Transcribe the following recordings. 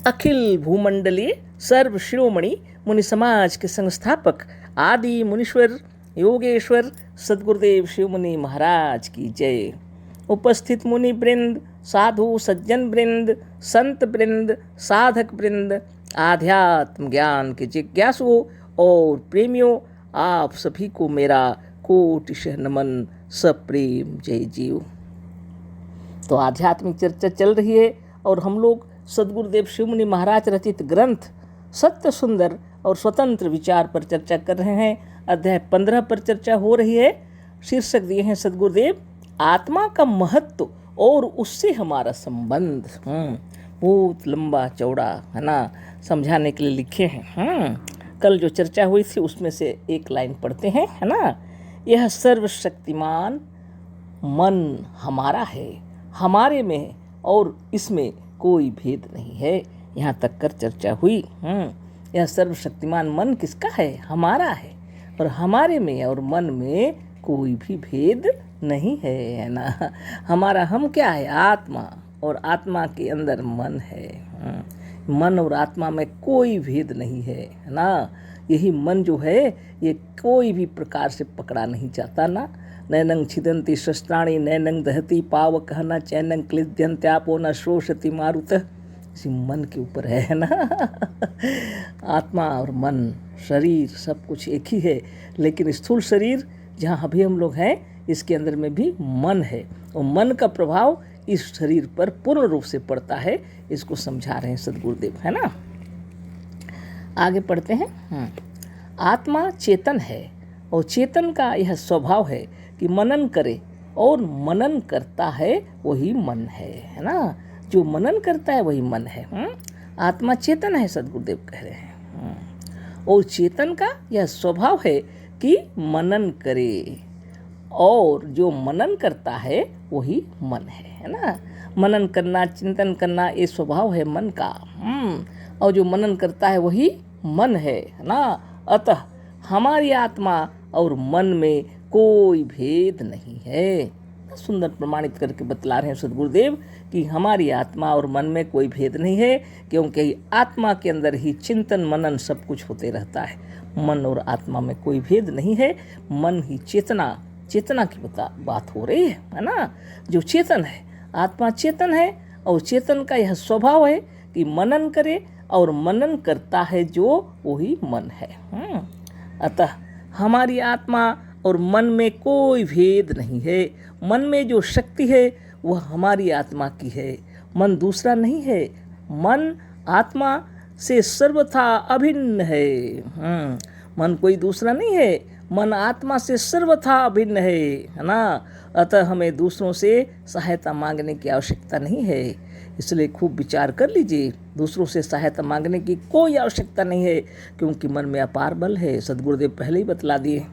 अखिल भूमंडलीय सर्व शिरोमणि मुनि समाज के संस्थापक आदि मुनीश्वर योगेश्वर सद्गुरुदेव शिव मुनि महाराज की जय। उपस्थित मुनि वृंद, साधु सज्जन वृंद, संत वृंद, साधक वृंद, आध्यात्म ज्ञान के जिज्ञासुओं और प्रेमियों, आप सभी को मेरा कोटिशः नमन, सप्रेम जय जीव। तो आध्यात्मिक चर्चा चल रही है और हम लोग सद्गुरुदेव शिव मुनि महाराज रचित ग्रंथ सत्य सुंदर और स्वतंत्र विचार पर चर्चा कर रहे हैं। अध्याय 15 पर चर्चा हो रही है। शीर्षक दिए हैं सद्गुरुदेव आत्मा का महत्व और उससे हमारा संबंध। बहुत लंबा चौड़ा है ना, समझाने के लिए लिखे हैं। कल जो चर्चा हुई थी उसमें से एक लाइन पढ़ते हैं, है ना। यह सर्वशक्तिमान मन हमारा है, हमारे में है और इसमें कोई भेद नहीं है। यहाँ तक कर चर्चा हुई। यह सर्वशक्तिमान मन किसका है? हमारा है, और हमारे में और मन में कोई भी भेद नहीं है ना। हमारा हम क्या है? आत्मा, और आत्मा के अंदर मन है। मन और आत्मा में कोई भेद नहीं है ना। यही मन जो है ये कोई भी प्रकार से पकड़ा नहीं जाता ना। नैनंग छिदंती शस्त्राणी नैनंग दहती पावक न चैनंग क्लिद्यंत्यापो न शोषति मारुतः। इसी मन के ऊपर है ना। आत्मा और मन, शरीर सब कुछ एक ही है, लेकिन स्थूल शरीर जहाँ अभी हम लोग हैं इसके अंदर में भी मन है, और मन का प्रभाव इस शरीर पर पूर्ण रूप से पड़ता है। इसको समझा रहे हैं सद्गुरुदेव, है ना। आगे पढ़ते हैं। आत्मा चेतन है और चेतन का यह स्वभाव है कि मनन करे, और मनन करता है वही मन है ना। जो मनन करता है वही मन है। आत्मा चेतन है, सद्गुरुदेव कह रहे हैं। और चेतन का यह स्वभाव है कि मनन करे, और जो मनन करता है वही मन है ना। मनन करना, चिंतन करना, ये स्वभाव है मन का। और जो मनन करता है वही मन है ना। अतः हमारी आत्मा और मन में कोई भेद नहीं है। सुंदर प्रमाणित करके बतला रहे हैं सद्गुरुदेव कि हमारी आत्मा और मन में कोई भेद नहीं है, क्योंकि आत्मा के अंदर ही चिंतन मनन सब कुछ होते रहता है। मन और आत्मा में कोई भेद नहीं है। मन ही चेतना की बात हो रही है ना। जो चेतन है, आत्मा चेतन है, और चेतन का यह स्वभाव है कि मनन करे, और मनन करता है जो वही मन है। अतः हमारी आत्मा और मन में कोई भेद नहीं है। मन में जो शक्ति है वह हमारी आत्मा की है, मन दूसरा नहीं है। मन आत्मा से सर्वथा अभिन्न है। मन कोई दूसरा नहीं है, मन आत्मा से सर्वथा अभिन्न है ना। अतः हमें दूसरों से सहायता मांगने की आवश्यकता नहीं है। इसलिए खूब विचार कर लीजिए, दूसरों से सहायता मांगने की कोई आवश्यकता नहीं है, क्योंकि मन में अपार बल है। सद्गुरुदेव पहले ही बतला दिए।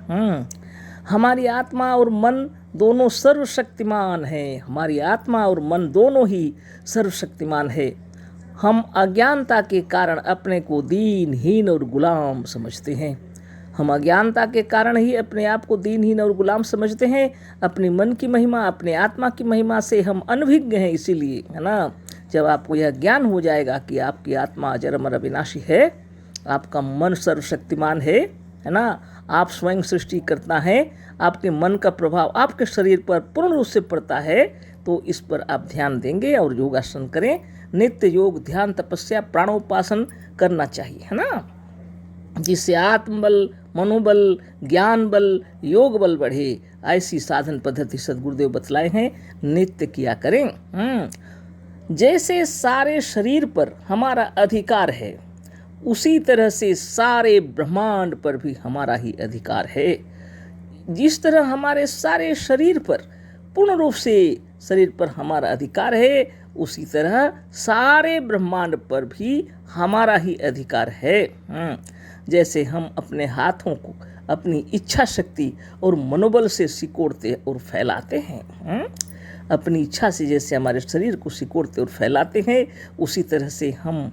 हमारी आत्मा और मन दोनों सर्वशक्तिमान हैं। हमारी आत्मा और मन दोनों ही सर्वशक्तिमान है। हम अज्ञानता के कारण अपने को दीनहीन और गुलाम समझते हैं। हम अज्ञानता के कारण ही अपने आप को दीनहीन और गुलाम समझते हैं। अपने मन की महिमा, अपने आत्मा की महिमा से हम अनभिज्ञ हैं। इसीलिए, है ना, जब आपको यह ज्ञान हो जाएगा कि आपकी आत्मा अजर अमर अविनाशी है, आपका मन सर्वशक्तिमान है ना, आप स्वयं सृष्टि करता है, आपके मन का प्रभाव आपके शरीर पर पूर्ण रूप से पड़ता है, तो इस पर आप ध्यान देंगे और योगासन करें। नित्य योग, ध्यान, तपस्या, प्राणोपासन करना चाहिए, है ना, जिससे आत्मबल, मनोबल, ज्ञान बल, योग बल बढ़े। ऐसी साधन पद्धति सद्गुरुदेव बतलाए हैं, नित्य किया करें। जैसे सारे शरीर पर हमारा अधिकार है, उसी तरह से सारे ब्रह्मांड पर भी हमारा ही अधिकार है। जिस तरह हमारे सारे शरीर पर पूर्ण रूप से शरीर पर हमारा अधिकार है, उसी तरह सारे ब्रह्मांड पर भी हमारा ही अधिकार है। जैसे हम अपने हाथों को अपनी इच्छा शक्ति और मनोबल से सिकोड़ते और फैलाते हैं, अपनी इच्छा से जैसे हमारे शरीर को सिकोड़ते और फैलाते हैं, उसी तरह से हम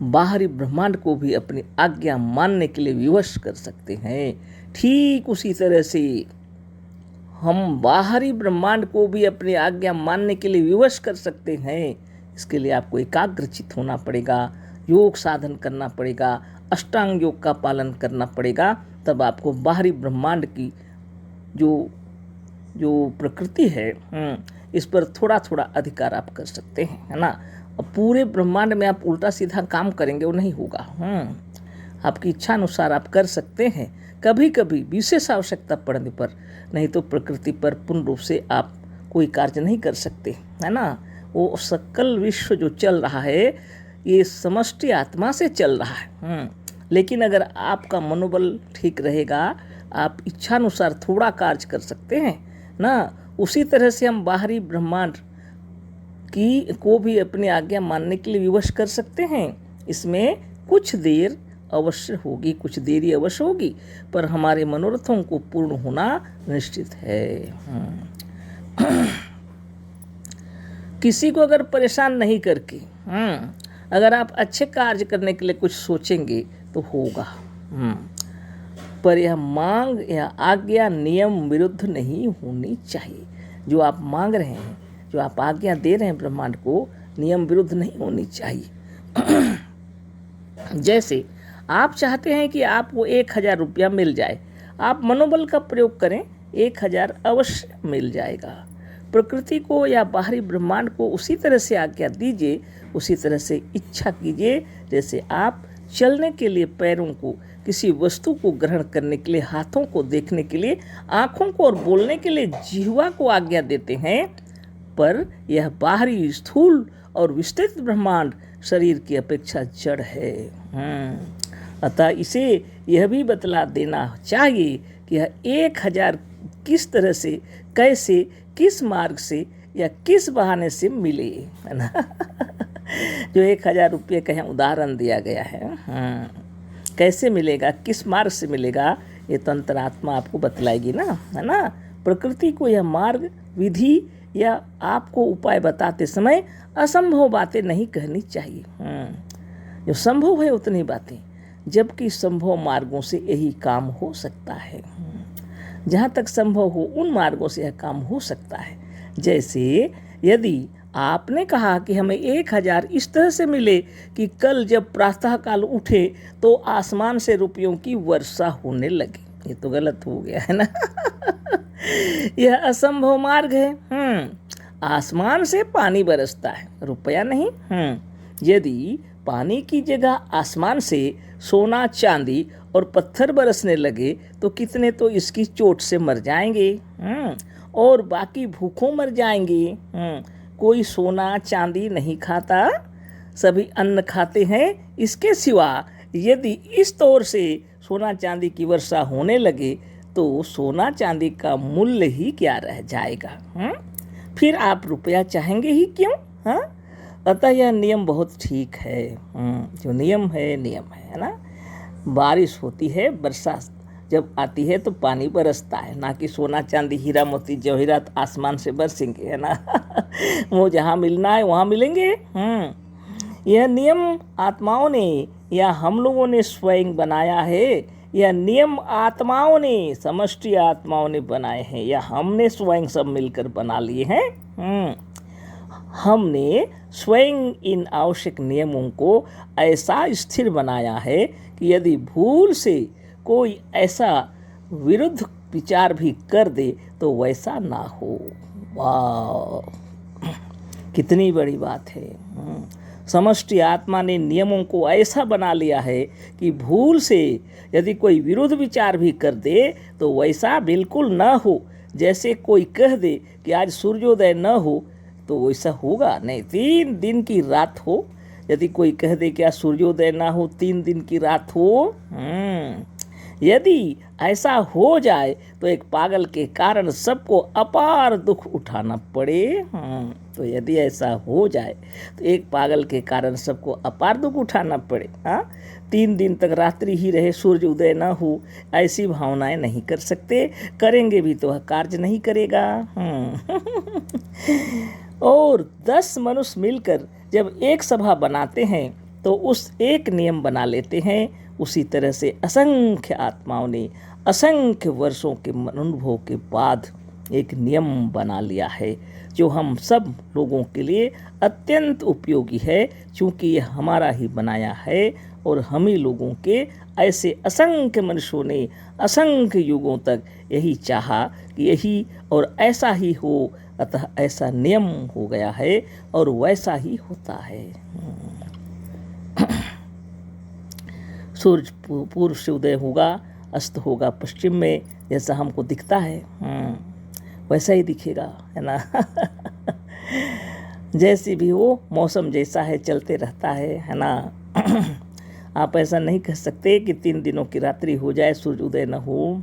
बाहरी ब्रह्मांड को भी अपनी आज्ञा मानने के लिए विवश कर सकते हैं। ठीक उसी तरह से हम बाहरी ब्रह्मांड को भी अपनी आज्ञा मानने के लिए विवश कर सकते हैं। इसके लिए आपको एकाग्रचित होना पड़ेगा, योग साधन करना पड़ेगा, अष्टांग योग का पालन करना पड़ेगा। तब आपको बाहरी ब्रह्मांड की जो जो प्रकृति है इस पर थोड़ा थोड़ा अधिकार आप कर सकते हैं, है ना। अब पूरे ब्रह्मांड में आप उल्टा सीधा काम करेंगे वो नहीं होगा। आपकी इच्छा अनुसार आप कर सकते हैं, कभी कभी विशेष आवश्यकता पड़ने पर, नहीं तो प्रकृति पर पूर्ण रूप से आप कोई कार्य नहीं कर सकते, है ना। वो सकल विश्व जो चल रहा है ये समष्टि आत्मा से चल रहा है। लेकिन अगर आपका मनोबल ठीक रहेगा, आप इच्छानुसार थोड़ा कार्य कर सकते हैं ना। उसी तरह से हम बाहरी ब्रह्मांड की को भी अपनी आज्ञा मानने के लिए विवश कर सकते हैं। इसमें कुछ देर अवश्य होगी, कुछ देरी अवश्य होगी, पर हमारे मनोरथों को पूर्ण होना निश्चित है। किसी को अगर परेशान नहीं करके अगर आप अच्छे कार्य करने के लिए कुछ सोचेंगे तो होगा। पर यह मांग या आज्ञा नियम विरुद्ध नहीं होनी चाहिए। जो आप मांग रहे हैं, जो आप आज्ञा दे रहे हैं ब्रह्मांड को, नियम विरुद्ध नहीं होनी चाहिए। जैसे आप चाहते हैं कि आपको 1000 रुपया मिल जाए, आप मनोबल का प्रयोग करें, 1000 अवश्य मिल जाएगा। प्रकृति को या बाहरी ब्रह्मांड को उसी तरह से आज्ञा दीजिए, उसी तरह से इच्छा कीजिए जैसे आप चलने के लिए पैरों को, किसी वस्तु को ग्रहण करने के लिए हाथों को देखने के लिए, आँखों को और बोलने के लिए जिह्वा को आज्ञा देते हैं। पर यह बाहरी स्थूल और विस्तृत ब्रह्मांड शरीर की अपेक्षा जड़ है। अतः इसे यह भी बतला देना चाहिए कि यह 1000 किस तरह से, कैसे, किस मार्ग से या किस बहाने से मिले, है ना। जो 1000 रुपये का यहाँ उदाहरण दिया गया है, कैसे मिलेगा, किस मार्ग से मिलेगा, ये तो अंतरात्मा आपको बतलाएगी ना, है ना। प्रकृति को यह मार्ग, विधि या आपको उपाय बताते समय असंभव बातें नहीं कहनी चाहिए। जो संभव है उतनी बातें, जबकि संभव मार्गों से यही काम हो सकता है। जहाँ तक संभव हो उन मार्गों से यह काम हो सकता है। जैसे यदि आपने कहा कि हमें 1000 इस तरह से मिले कि कल जब प्रातःकाल उठे तो आसमान से रुपयों की वर्षा होने लगी, ये तो गलत हो गया, है ना। यह असंभव मार्ग है। आसमान से पानी बरसता है, रुपया नहीं। यदि पानी की जगह आसमान से सोना, चांदी और पत्थर बरसने लगे तो कितने तो इसकी चोट से मर जाएंगे और बाकी भूखों मर जाएंगे। कोई सोना चांदी नहीं खाता, सभी अन्न खाते हैं। इसके सिवा यदि इस तौर से सोना चांदी की वर्षा होने लगे तो सोना चांदी का मूल्य ही क्या रह जाएगा। फिर आप रुपया चाहेंगे ही क्यों। अतः यह नियम बहुत ठीक है। जो नियम है ना। बारिश होती है, वर्षा जब आती है तो पानी बरसता है, ना कि सोना चांदी हीरा मोती जवाहरात आसमान से बरसेंगे, है ना। वो जहाँ मिलना है वहाँ मिलेंगे। यह नियम आत्माओं ने या हम लोगों ने स्वयं बनाया है, यह नियम आत्माओं ने, समष्टि आत्माओं ने बनाए हैं, या हमने स्वयं सब मिलकर बना लिए हैं। हमने स्वयं इन आवश्यक नियमों को ऐसा स्थिर बनाया है कि यदि भूल से कोई ऐसा विरुद्ध विचार भी कर दे तो वैसा ना हो। वाह, कितनी बड़ी बात है। समष्टि आत्मा ने नियमों को ऐसा बना लिया है कि भूल से यदि कोई विरुद्ध विचार भी कर दे तो वैसा बिल्कुल ना हो। जैसे कोई कह दे कि आज सूर्योदय न हो तो वैसा होगा नहीं, 3 दिन की रात हो। यदि कोई कह दे कि आज सूर्योदय ना हो, 3 दिन की रात हो। यदि ऐसा हो जाए तो एक पागल के कारण सबको अपार दुख उठाना पड़े। तो यदि ऐसा हो जाए तो एक पागल के कारण सबको अपार दुख उठाना पड़े। 3 दिन तक रात्रि ही रहे, सूर्य उदय ना हो, ऐसी भावनाएं नहीं कर सकते। करेंगे भी तो वह कार्य नहीं करेगा। और 10 मनुष्य मिलकर जब एक सभा बनाते हैं तो उस एक नियम बना लेते हैं। उसी तरह से असंख्य आत्माओं ने असंख्य वर्षों के अनुभव के बाद एक नियम बना लिया है। जो हम सब लोगों के लिए अत्यंत उपयोगी है, क्योंकि यह हमारा ही बनाया है और हम ही लोगों के ऐसे असंख्य मनुष्यों ने असंख्य युगों तक यही चाहा कि यही और ऐसा ही हो, अतः ऐसा नियम हो गया है और वैसा ही होता है। सूरज पूर्व से उदय होगा, अस्त होगा पश्चिम में, जैसा हमको दिखता है वैसा ही दिखेगा, है ना। जैसी भी हो, मौसम जैसा है चलते रहता है ना। आप ऐसा नहीं कह सकते कि 3 दिनों की रात्रि हो जाए सूर्य उदय न हो,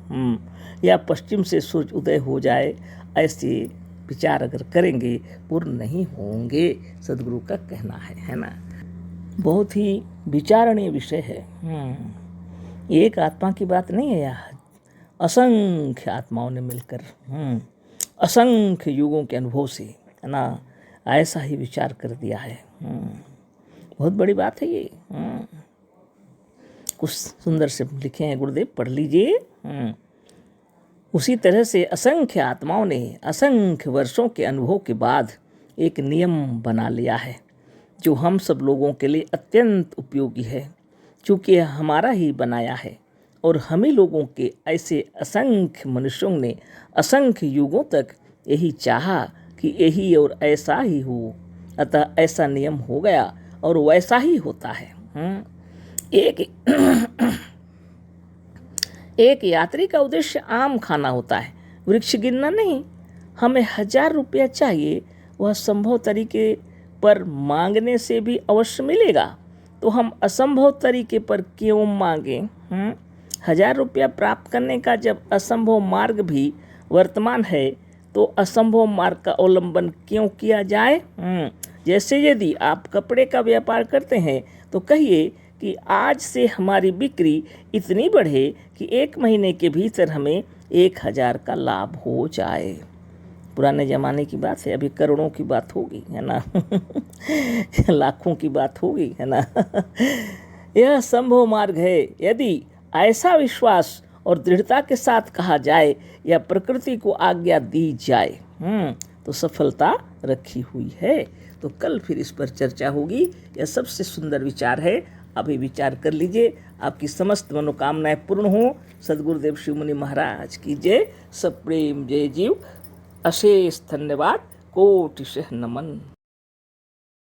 या पश्चिम से सूर्य उदय हो जाए। ऐसे विचार अगर करेंगे पूर्ण नहीं होंगे, सदगुरु का कहना है ना। बहुत ही विचारणीय विषय है। एक आत्मा की बात नहीं है यह, असंख्य आत्माओं ने मिलकर असंख्य युगों के अनुभव से, है ना, ऐसा ही विचार कर दिया है। बहुत बड़ी बात है ये। कुछ सुंदर से लिखे हैं गुरुदेव, पढ़ लीजिए। उसी तरह से असंख्य आत्माओं ने असंख्य वर्षों के अनुभव के बाद एक नियम बना लिया है, जो हम सब लोगों के लिए अत्यंत उपयोगी है, क्योंकि यह हमारा ही बनाया है और हम ही लोगों के ऐसे असंख्य मनुष्यों ने असंख्य युगों तक यही चाहा कि यही और ऐसा ही हो, अतः ऐसा नियम हो गया और वैसा ही होता है। एक यात्री का उद्देश्य आम खाना होता है, वृक्ष गिनना नहीं। हमें 1000 रुपया चाहिए, वह संभव तरीके पर मांगने से भी अवश्य मिलेगा, तो हम असंभव तरीके पर क्यों मांगें? 1000 रुपया प्राप्त करने का जब असंभव मार्ग भी वर्तमान है, तो असंभव मार्ग का अवलंबन क्यों किया जाए? जैसे यदि आप कपड़े का व्यापार करते हैं तो कहिए कि आज से हमारी बिक्री इतनी बढ़े कि 1 महीने के भीतर हमें 1000 का लाभ हो जाए। पुराने ज़माने की बात है, अभी करोड़ों की बात होगी, है ना। लाखों की बात होगी, है ना। यह संभव मार्ग है यदि ऐसा विश्वास और दृढ़ता के साथ कहा जाए या प्रकृति को आज्ञा दी जाए, तो सफलता रखी हुई है। तो कल फिर इस पर चर्चा होगी। यह सबसे सुंदर विचार है, अभी विचार कर लीजिए। आपकी समस्त मनोकामनाएं पूर्ण हो। सद्गुरुदेव शिव मुनि महाराज की जय। सब प्रेम जय जीव। अशेष धन्यवाद, कोटिशः नमन।